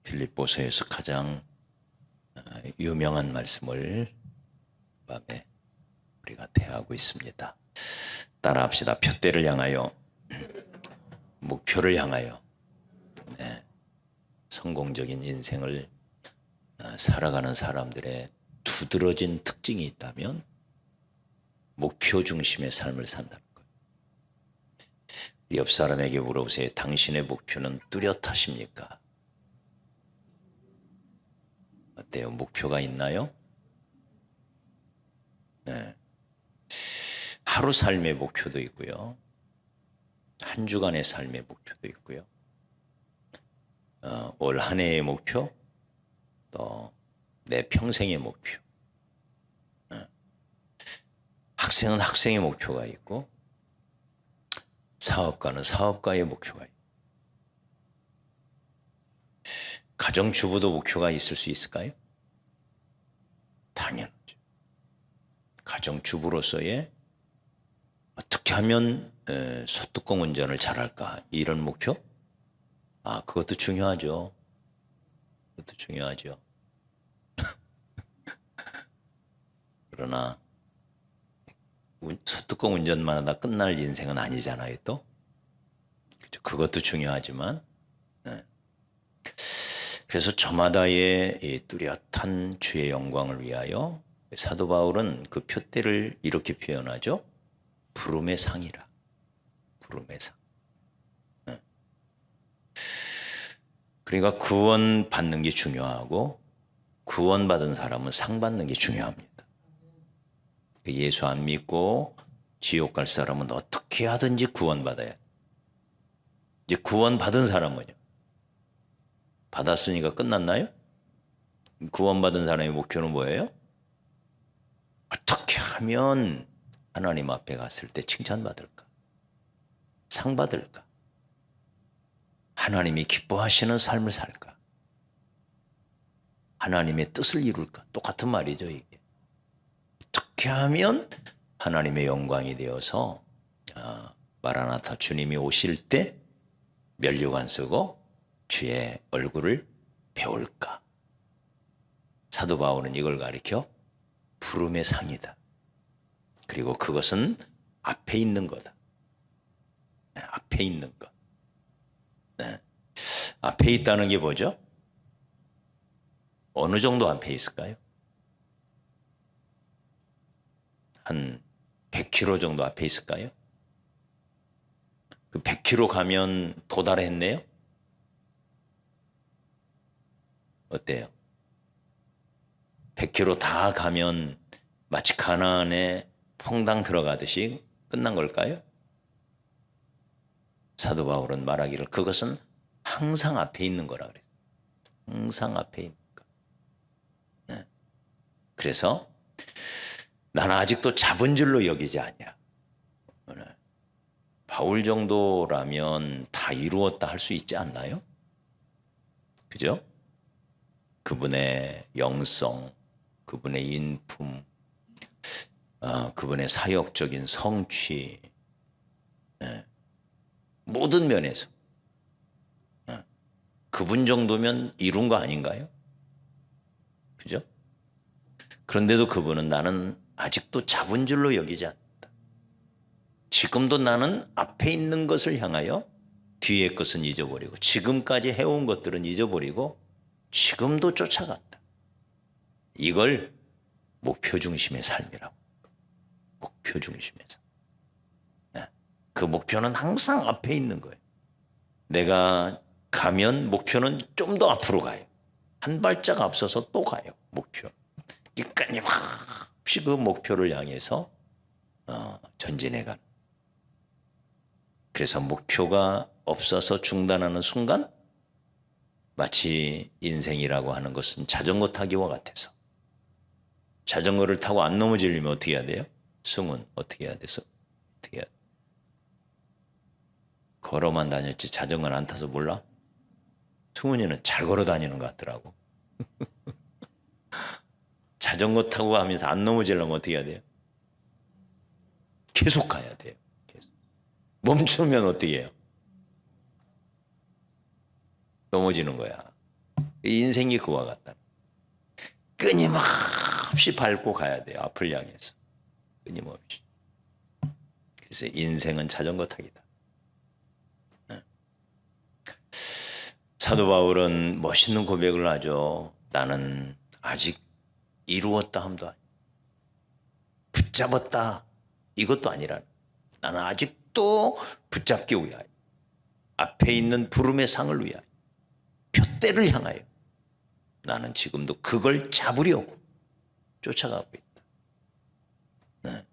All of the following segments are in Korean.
빌립보서에서 가장 유명한 말씀을 밤에 우리가 대하고 있습니다. 따라합시다. 표대를 향하여, 목표를 향하여 성공적인 인생을 살아가는 사람들의 두드러진 특징이 있다면 목표 중심의 삶을 산다는 거예요. 옆 사람에게 물어보세요. 당신의 목표는 뚜렷하십니까? 어때요? 목표가 있나요? 네. 하루 삶의 목표도 있고요. 한 주간의 삶의 목표도 있고요. 올 한 해의 목표, 또 내 평생의 목표. 학생은 학생의 목표가 있고, 사업가는 사업가의 목표가 있고, 가정주부도 목표가 있을 수 있을까요? 당연하죠. 가정주부로서의 어떻게 하면 소뚜껑 운전을 잘할까, 이런 목표? 그것도 중요하죠. 그것도 중요하죠. 그러나 소뚜껑 운전만 하다 끝날 인생은 아니잖아요. 또 그것도 중요하지만, 그래서 저마다의 이 뚜렷한 주의 영광을 위하여 사도 바울은 그 표대를 이렇게 표현하죠. 부름의 상이라. 부름의 상. 그러니까 구원 받는 게 중요하고, 구원 받은 사람은 상 받는 게 중요합니다. 예수 안 믿고 지옥 갈 사람은 어떻게 하든지 구원 받아야 돼. 이제 구원 받은 사람은요, 받았으니까 끝났나요? 구원 받은 사람의 목표는 뭐예요? 어떻게 하면 하나님 앞에 갔을 때 칭찬받을까? 상 받을까? 하나님이 기뻐하시는 삶을 살까? 하나님의 뜻을 이룰까? 똑같은 말이죠, 이게. 어떻게 하면 하나님의 영광이 되어서 마라나타 주님이 오실 때 면류관 쓰고 주의 얼굴을 배울까? 사도 바울은 이걸 가리켜 부름의 상이다. 그리고 그것은 앞에 있는 거다. 앞에 있는 것. 앞에 있다는 게 뭐죠? 어느 정도 앞에 있을까요? 한 100km 정도 앞에 있을까요? 그 100km 가면 도달했네요? 어때요? 100km 다 가면 마치 가나안에 퐁당 들어가듯이 끝난 걸까요? 사도 바울은 말하기를 그것은 항상 앞에 있는 거라 그랬어요. 항상 앞에 있는 거. 그래서 나는 아직도 잡은 줄로 여기지 않냐. 바울 정도라면 다 이루었다 할 수 있지 않나요? 그죠? 그분의 영성, 그분의 인품, 그분의 사역적인 성취, 모든 면에서 그분 정도면 이룬 거 아닌가요? 그죠? 그런데도 그분은 나는 아직도 잡은 줄로 여기지 않는다. 지금도 나는 앞에 있는 것을 향하여 뒤의 것은 잊어버리고, 지금까지 해온 것들은 잊어버리고 지금도 쫓아간다. 이걸 목표 중심의 삶이라고. 목표 중심의 삶. 그 목표는 항상 앞에 있는 거예요. 내가 가면 목표는 좀 더 앞으로 가요. 한 발짝 앞서서 또 가요. 목표. 끊임없이 그 목표를 향해서 전진해가는. 그래서 목표가 없어서 중단하는 순간 마치 인생이라고 하는 것은 자전거 타기와 같아서, 자전거를 타고 안 넘어지려면 어떻게 해야 돼요? 승은 어떻게 해야 돼서? 어떻게 해야 돼? 걸어만 다녔지 자전거는 안 타서 몰라? 승훈이는 잘 걸어 다니는 것 같더라고. 자전거 타고 가면서 안 넘어지려면 어떻게 해야 돼요? 계속 가야 돼요. 계속. 멈추면 어떻게 해요? 넘어지는 거야. 인생이 그와 같다. 끊임없이 밟고 가야 돼요. 앞을 향해서. 끊임없이. 그래서 인생은 자전거 타기다. 사도 바울은 멋있는 고백을 하죠. 나는 아직 이루었다 함도 아니고 붙잡았다 이것도 아니라 나는 아직도 붙잡기 위하여 앞에 있는 부름의 상을 위하여 표대를 향하여 나는 지금도 그걸 잡으려고 쫓아가고 있다. 네.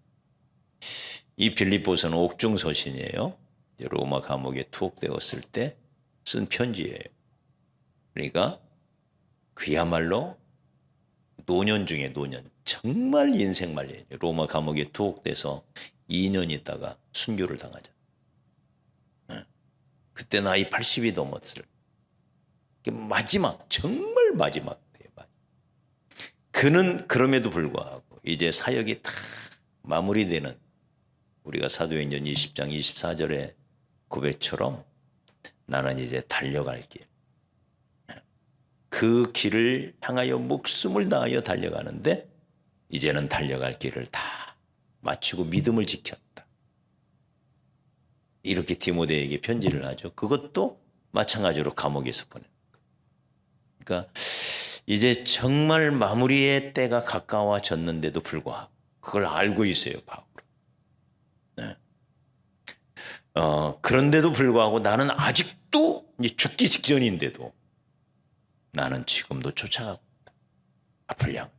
이 빌립보서는 옥중 서신이에요. 로마 감옥에 투옥되었을 때 쓴 편지예요. 그러니까 그야말로 노년 중에 노년, 정말 인생 말이에요. 로마 감옥에 투옥돼서 2년 있다가 순교를 당하자. 그때 나이 80이 넘었을 마지막, 정말 마지막 때예요. 그는 그럼에도 불구하고 이제 사역이 다 마무리되는, 우리가 사도행전 20장 24절의 고백처럼 나는 이제 달려갈 길, 그 길을 향하여 목숨을 다하여 달려가는데 이제는 달려갈 길을 다 마치고 믿음을 지켰다. 이렇게 디모데에게 편지를 하죠. 그것도 마찬가지로 감옥에서 보낸 거예요. 그러니까 이제 정말 마무리의 때가 가까워졌는데도 불구하고 그걸 알고 있어요, 바울은. 네. 그런데도 불구하고 나는 아직도 이제 죽기 직전인데도 나는 지금도 쫓아가고 있다. 앞을 향해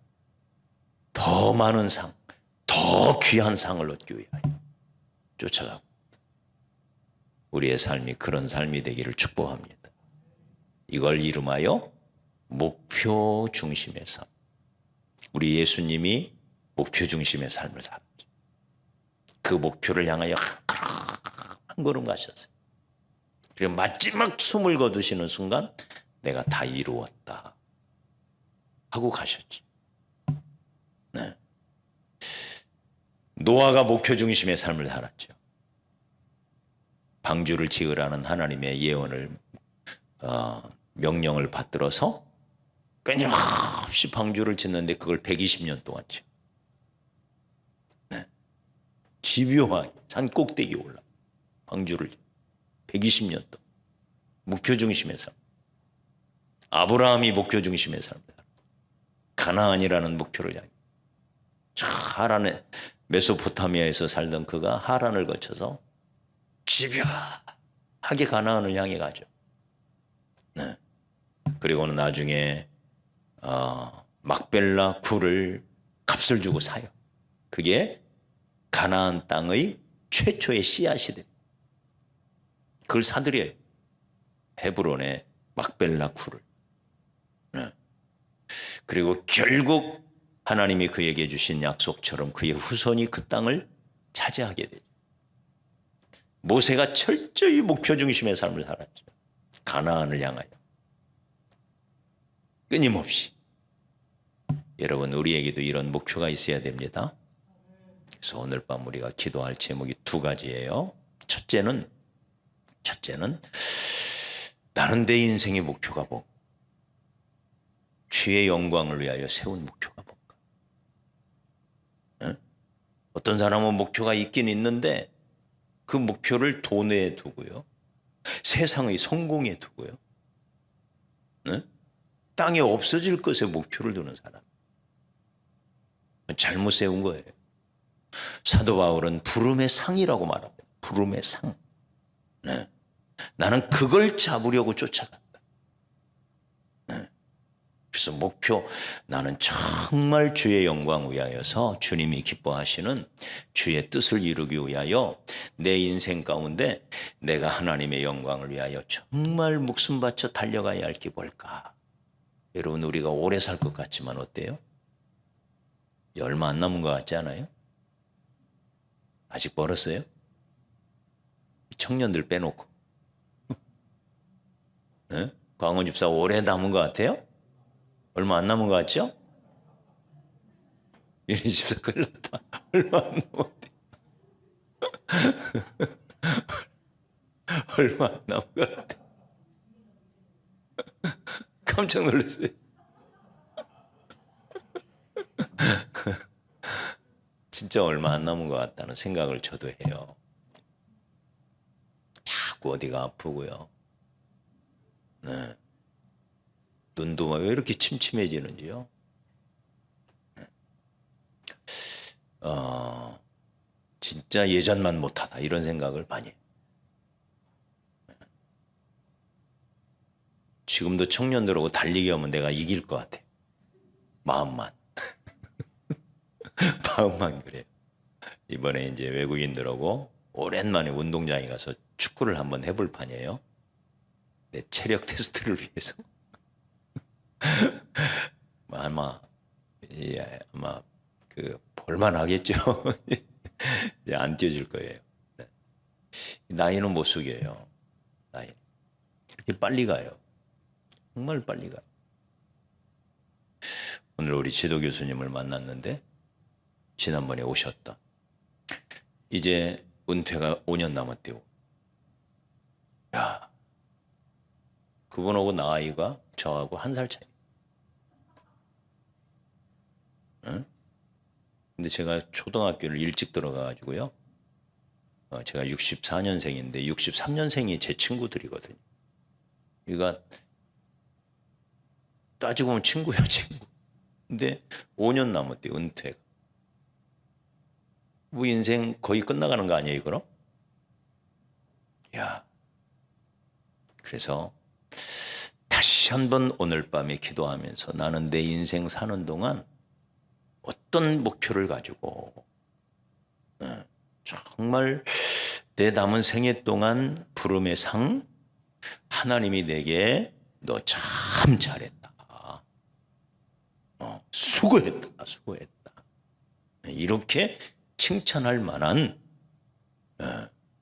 더 많은 상, 더 귀한 상을 얻기 위하여 쫓아가고 있다. 우리의 삶이 그런 삶이 되기를 축복합니다. 이걸 이름하여 목표 중심의 삶. 우리 예수님이 목표 중심의 삶을 살았죠. 그 목표를 향하여 한 걸음 가셨어요. 그리고 마지막 숨을 거두시는 순간 내가 다 이루었다 하고 가셨지. 네. 노아가 목표 중심의 삶을 살았죠. 방주를 지으라는 하나님의 예언을 명령을 받들어서 끊임없이 방주를 짓는데 그걸 120년 동안 지어. 네. 집요하게 산 꼭대기에 올라 방주를 120년 동안 목표 중심의 삶. 아브라함이 목표 중심의 삶. 가나안이라는 목표를 향해. 하란에 메소포타미아에서 살던 그가 하란을 거쳐서 집요하게 가나안을 향해 가죠. 네. 그리고는 나중에 막벨라 굴을 값을 주고 사요. 그게 가나안 땅의 최초의 씨앗이 됩니다. 그걸 사들여요. 헤브론의 막벨라 굴을. 네. 그리고 결국 하나님이 그에게 주신 약속처럼 그의 후손이 그 땅을 차지하게 되죠. 모세가 철저히 목표 중심의 삶을 살았죠. 가나안을 향하여. 끊임없이. 여러분, 우리에게도 이런 목표가 있어야 됩니다. 그래서 오늘 밤 우리가 기도할 제목이 두 가지예요. 첫째는 나는 내 인생의 목표가 뭐? 주의 영광을 위하여 세운 목표가 뭔가? 네? 어떤 사람은 목표가 있긴 있는데 그 목표를 돈에 두고요. 세상의 성공에 두고요. 네? 땅에 없어질 것에 목표를 두는 사람. 잘못 세운 거예요. 사도 바울은 부름의 상이라고 말합니다. 부름의 상. 네. 나는 그걸 잡으려고 쫓아간다. 네. 그래서 목표, 나는 정말 주의 영광 위하여서 주님이 기뻐하시는 주의 뜻을 이루기 위하여 내 인생 가운데 내가 하나님의 영광을 위하여 정말 목숨 바쳐 달려가야 할 게 뭘까? 여러분, 우리가 오래 살 것 같지만 어때요? 얼마 안 남은 것 같지 않아요? 아직 멀었어요? 청년들 빼놓고. 네? 광원 집사 오래 남은 것 같아요? 얼마 안 남은 것 같죠? 윤희 집사 큰일 났다. 얼마 안 남았대. 얼마 안 남은 것 같아. 깜짝 놀랐어요. 진짜 얼마 안 남은 것 같다는 생각을 저도 해요. 자꾸 어디가 아프고요. 네. 눈도 왜 이렇게 침침해지는지요. 진짜 예전만 못하다 이런 생각을 많이 해요. 지금도 청년들하고 달리기 하면 내가 이길 것 같아. 마음만. 마음만 그래요. 이번에 이제 외국인들하고 오랜만에 운동장에 가서 축구를 한번 해볼 판이에요. 내 체력 테스트를 위해서. 아마 그 볼만하겠죠. 안 뛰어질 거예요. 네. 나이는 못 속여요. 나이 이렇게 빨리 가요. 정말 빨리 가요. 오늘 우리 지도 교수님을 만났는데 지난번에 오셨다. 이제 은퇴가 5년 남았대요. 야, 그분하고 나이가 저하고 1살 차이. 응? 근데 제가 초등학교를 일찍 들어가가지고요. 제가 64년생인데 63년생이 제 친구들이거든요. 그러니까 따지고 보면 친구야, 친구. 근데 5년 남았대, 은퇴가. 뭐 인생 거의 끝나가는 거 아니에요, 그럼? 야, 그래서 다시 한번 오늘 밤에 기도하면서 나는 내 인생 사는 동안 어떤 목표를 가지고 정말 내 남은 생애 동안 부름의 상 하나님이 내게 너 참 잘했다. 수고했다. 수고했다. 이렇게 칭찬할 만한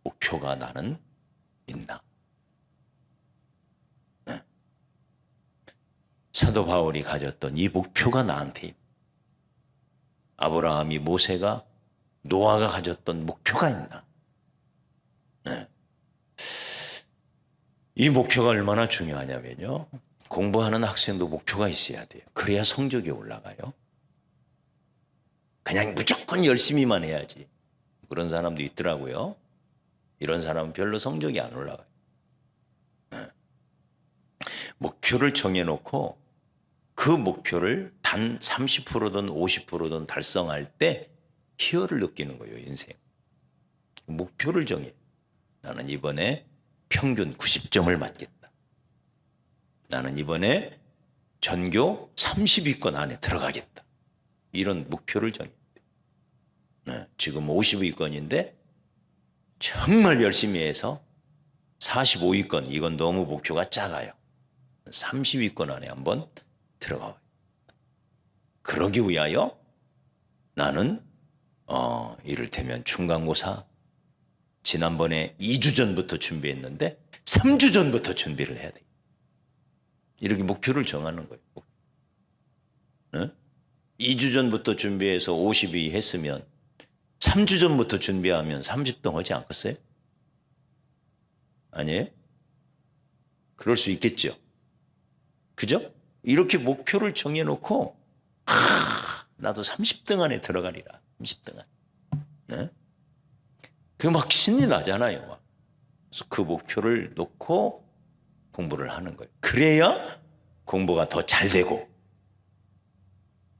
목표가 나는 있나. 사도 바울이 가졌던 이 목표가 나한테 있다. 아브라함이 모세가 노아가 가졌던 목표가 있나. 이 목표가 얼마나 중요하냐면요. 공부하는 학생도 목표가 있어야 돼요. 그래야 성적이 올라가요. 그냥 무조건 열심히만 해야지. 그런 사람도 있더라고요. 이런 사람은 별로 성적이 안 올라가요. 목표를 정해놓고 그 목표를 단 30%든 50%든 달성할 때 희열을 느끼는 거예요, 인생. 목표를 정해. 나는 이번에 평균 90점을 맞겠다. 나는 이번에 전교 30위권 안에 들어가겠다. 이런 목표를 정해야 돼. 지금 50위권인데 정말 열심히 해서 45위권, 이건 너무 목표가 작아요. 30위권 안에 한번 들어가요. 그러기 위하여 나는 이를테면 중간고사 지난번에 2주 전부터 준비했는데 3주 전부터 준비를 해야 돼. 이렇게 목표를 정하는 거예요. 2주 전부터 준비해서 50위 했으면 3주 전부터 준비하면 30등 하지 않겠어요? 아니에요? 그럴 수 있겠죠. 그죠? 이렇게 목표를 정해놓고 나도 30등 안에 들어가리라. 30등 안에. 네? 그게 막 신이 나잖아요. 막. 그래서 그 목표를 놓고 공부를 하는 거예요. 그래야 공부가 더 잘 되고,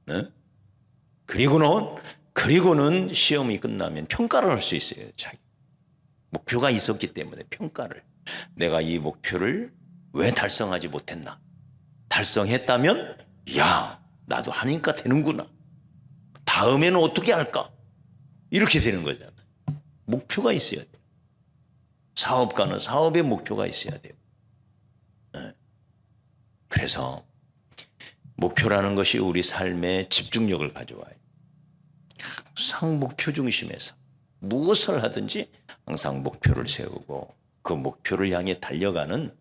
네? 그리고는 시험이 끝나면 평가를 할 수 있어요. 자기 목표가 있었기 때문에 평가를. 내가 이 목표를 왜 달성하지 못했나? 달성했다면, 야, 나도 하니까 되는구나. 다음에는 어떻게 할까? 이렇게 되는 거잖아요. 목표가 있어야 돼요. 사업가는 사업의 목표가 있어야 돼요. 그래서 목표라는 것이 우리 삶의 집중력을 가져와요. 항상 목표 중심에서 무엇을 하든지 항상 목표를 세우고 그 목표를 향해 달려가는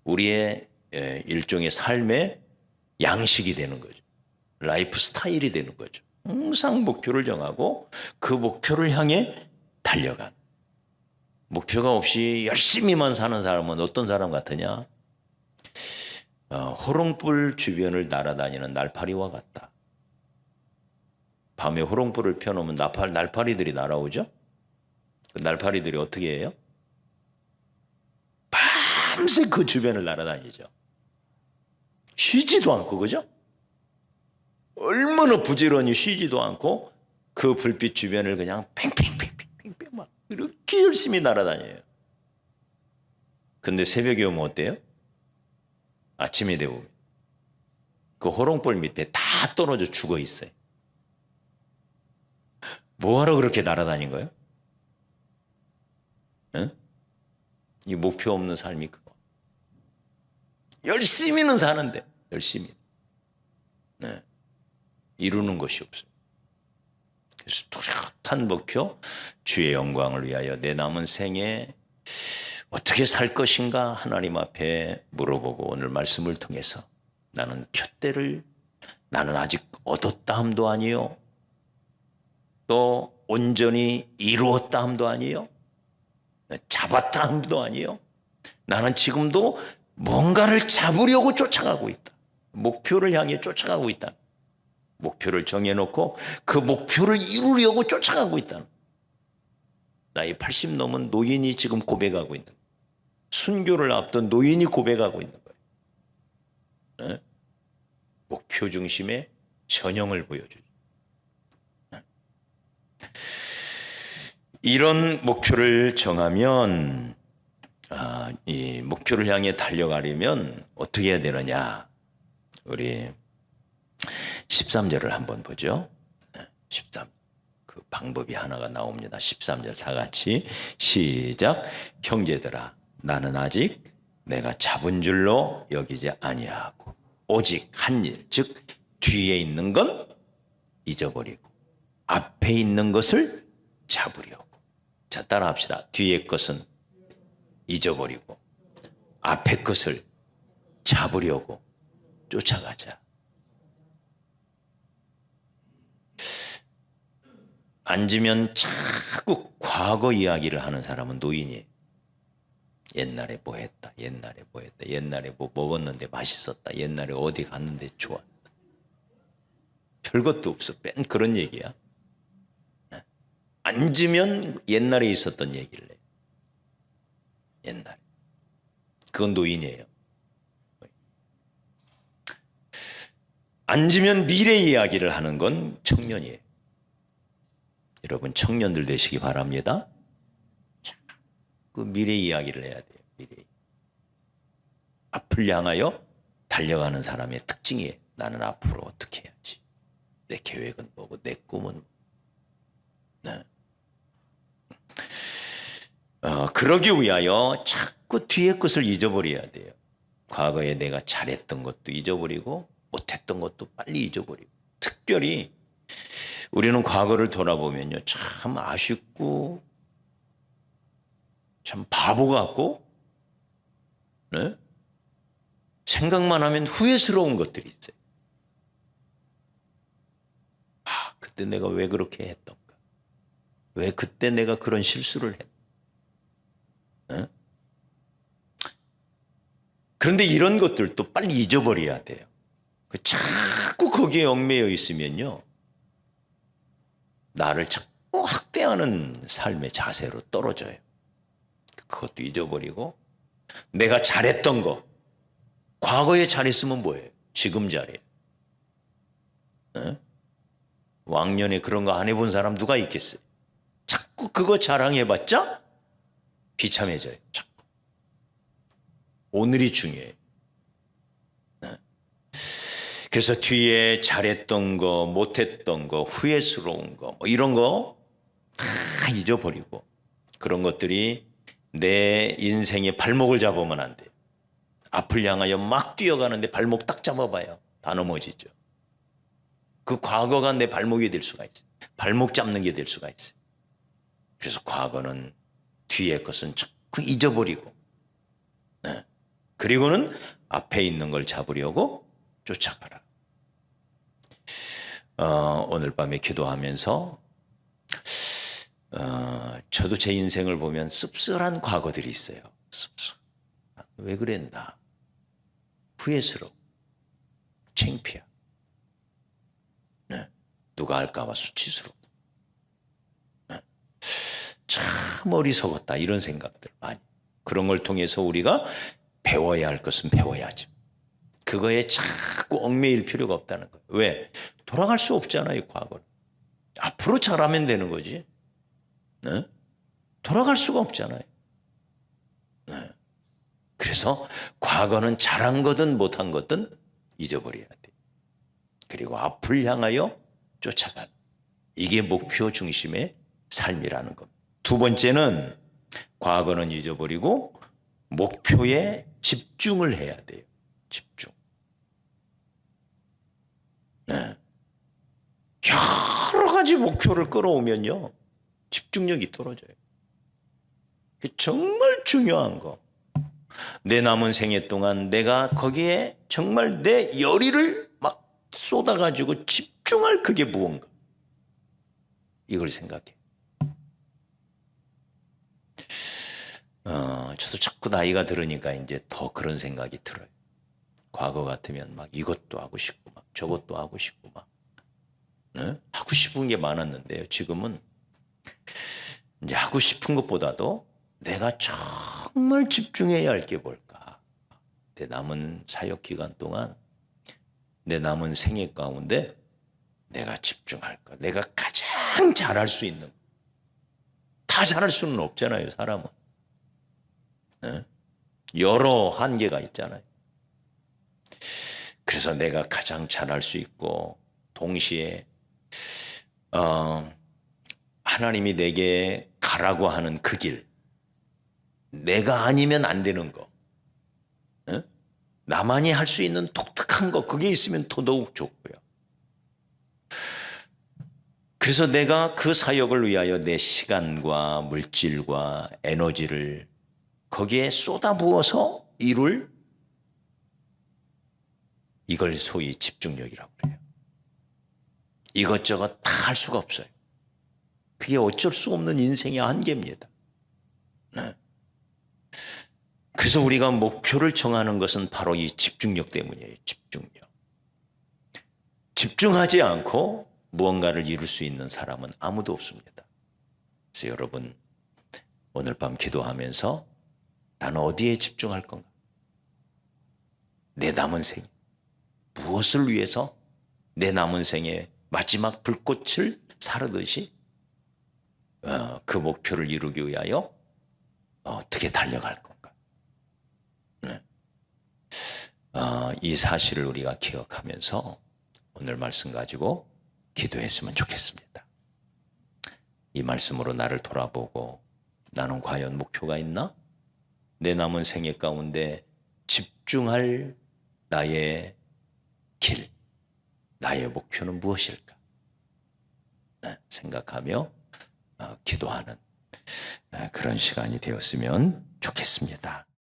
우리의 일종의 삶의 양식이 되는 거죠. 라이프 스타일이 되는 거죠. 항상 목표를 정하고 그 목표를 향해 달려간. 목표가 없이 열심히만 사는 사람은 어떤 사람 같으냐? 호롱불 주변을 날아다니는 날파리와 같다. 밤에 호롱불을 펴놓으면 날파리들이 날아오죠. 그 날파리들이 어떻게 해요? 밤새 그 주변을 날아다니죠. 쉬지도 않고, 그죠? 얼마나 부지런히 쉬지도 않고 그 불빛 주변을 그냥 팽팽팽팽팽 막 이렇게 열심히 날아다녀요. 근데 새벽에 오면 어때요? 아침이 되고 그 호롱불 밑에 다 떨어져 죽어 있어요. 뭐하러 그렇게 날아다닌 거예요? 응? 이 목표 없는 삶이 그거. 열심히는 사는데 열심히 이루는 것이 없어요. 그래서 뚜렷한 목표, 주의 영광을 위하여 내 남은 생에 어떻게 살 것인가 하나님 앞에 물어보고 오늘 말씀을 통해서 나는 표대를 나는 아직 얻었다 함도 아니요 또 온전히 이루었다 함도 아니요 잡았다 함도 아니요 나는 지금도 뭔가를 잡으려고 쫓아가고 있다. 목표를 향해 쫓아가고 있다. 목표를 정해놓고 그 목표를 이루려고 쫓아가고 있다. 나이 80 넘은 노인이 지금 고백하고 있는 거예요. 순교를 앞둔 노인이 고백하고 있는 거예요. 네? 목표 중심의 전형을 보여주죠. 네? 이런 목표를 정하면 이 목표를 향해 달려가려면 어떻게 해야 되느냐. 우리 13절을 한번 보죠. 13. 그 방법이 하나가 나옵니다. 13절 다 같이 시작. 형제들아 나는 아직 내가 잡은 줄로 여기지 아니하고 오직 한 일 즉 뒤에 있는 건 잊어버리고 앞에 있는 것을 잡으려고. 자 따라합시다. 뒤에 것은 잊어버리고 앞에 것을 잡으려고 쫓아가자. 앉으면 자꾸 과거 이야기를 하는 사람은 노인이에요. 옛날에 뭐 했다. 옛날에 뭐 했다. 옛날에 뭐 먹었는데 맛있었다. 옛날에 어디 갔는데 좋았다. 별것도 없어. 뺀 그런 얘기야. 앉으면 옛날에 있었던 얘기를 해요. 옛날에. 그건 노인이에요. 앉으면 미래 이야기를 하는 건 청년이에요. 여러분 청년들 되시기 바랍니다. 그 미래 이야기를 해야 돼요. 미래. 앞을 향하여 달려가는 사람의 특징이에요. 나는 앞으로 어떻게 해야지. 내 계획은 뭐고 내 꿈은 네. 그러기 위하여 자꾸 뒤에 것을 잊어버려야 돼요. 과거에 내가 잘했던 것도 잊어버리고 못했던 것도 빨리 잊어버리고. 특별히 우리는 과거를 돌아보면요 참 아쉽고 참 바보 같고 네? 생각만 하면 후회스러운 것들이 있어요. 그때 내가 왜 그렇게 했던가? 왜 그때 내가 그런 실수를 했던가? 네? 그런데 이런 것들도 빨리 잊어버려야 돼요. 자꾸 거기에 얽매여 있으면요 나를 자꾸 학대하는 삶의 자세로 떨어져요. 그것도 잊어버리고 내가 잘했던 거 과거에 잘했으면 뭐예요? 지금 잘해. 네? 왕년에 그런 거 안 해본 사람 누가 있겠어요? 자꾸 그거 자랑해봤자 비참해져요. 자꾸. 오늘이 중요해요. 네. 그래서 뒤에 잘했던 거, 못했던 거, 후회스러운 거, 뭐 이런 거 다 잊어버리고 그런 것들이 내 인생의 발목을 잡으면 안 돼요. 앞을 향하여 막 뛰어가는데 발목 딱 잡아봐요. 다 넘어지죠. 그 과거가 내 발목이 될 수가 있어요. 발목 잡는 게 될 수가 있어요. 그래서 과거는 뒤에 것은 자꾸 잊어버리고 네. 그리고는 앞에 있는 걸 잡으려고 쫓아가라. 오늘 밤에 기도하면서 저도 제 인생을 보면 씁쓸한 과거들이 있어요. 씁쓸. 왜 그랬나? 후회스러워. 창피해. 네. 누가 알까 봐 수치스러워. 네. 참 어리석었다 이런 생각들 많이. 그런 걸 통해서 우리가 배워야 할 것은 배워야지. 그거에 자꾸 얽매일 필요가 없다는 거예요. 왜? 돌아갈 수 없잖아요, 과거를. 앞으로 잘하면 되는 거지. 네? 돌아갈 수가 없잖아요. 네. 그래서 과거는 잘한 거든 못한 거든 잊어버려야 돼. 그리고 앞을 향하여 쫓아가는. 이게 목표 중심의 삶이라는 겁니다. 두 번째는 과거는 잊어버리고 목표에 집중을 해야 돼요. 집중. 네. 여러 가지 목표를 끌어오면요. 집중력이 떨어져요. 정말 중요한 거. 내 남은 생애 동안 내가 거기에 정말 내 열의를 막 쏟아가지고 집중할 그게 무언가. 이걸 생각해. 저도 자꾸 나이가 들으니까 이제 더 그런 생각이 들어요. 과거 같으면 막 이것도 하고 싶고 막 저것도 하고 싶고 막 네? 하고 싶은 게 많았는데요. 지금은 이제 하고 싶은 것보다도 내가 정말 집중해야 할 게 뭘까? 내 남은 사역 기간 동안 내 남은 생애 가운데 내가 집중할 것, 내가 가장 잘할 수 있는, 다 잘할 수는 없잖아요, 사람은. 네? 여러 한계가 있잖아요. 그래서 내가 가장 잘할 수 있고 동시에 하나님이 내게 가라고 하는 그 길, 내가 아니면 안 되는 거, 네? 나만이 할 수 있는 독특한 거, 그게 있으면 더더욱 좋고요. 그래서 내가 그 사역을 위하여 내 시간과 물질과 에너지를 거기에 쏟아부어서 이룰, 이걸 소위 집중력이라고 그래요. 이것저것 다 할 수가 없어요. 그게 어쩔 수 없는 인생의 한계입니다. 네. 그래서 우리가 목표를 정하는 것은 바로 이 집중력 때문이에요. 집중력. 집중하지 않고 무언가를 이룰 수 있는 사람은 아무도 없습니다. 그래서 여러분 오늘 밤 기도하면서 나는 어디에 집중할 건가? 내 남은 생 무엇을 위해서 내 남은 생에 마지막 불꽃을 사르듯이 그 목표를 이루기 위하여 어떻게 달려갈 건가? 네. 이 사실을 우리가 기억하면서 오늘 말씀 가지고 기도했으면 좋겠습니다. 이 말씀으로 나를 돌아보고 나는 과연 목표가 있나? 내 남은 생애 가운데 집중할 나의 길, 나의 목표는 무엇일까? 생각하며 기도하는 그런 시간이 되었으면 좋겠습니다.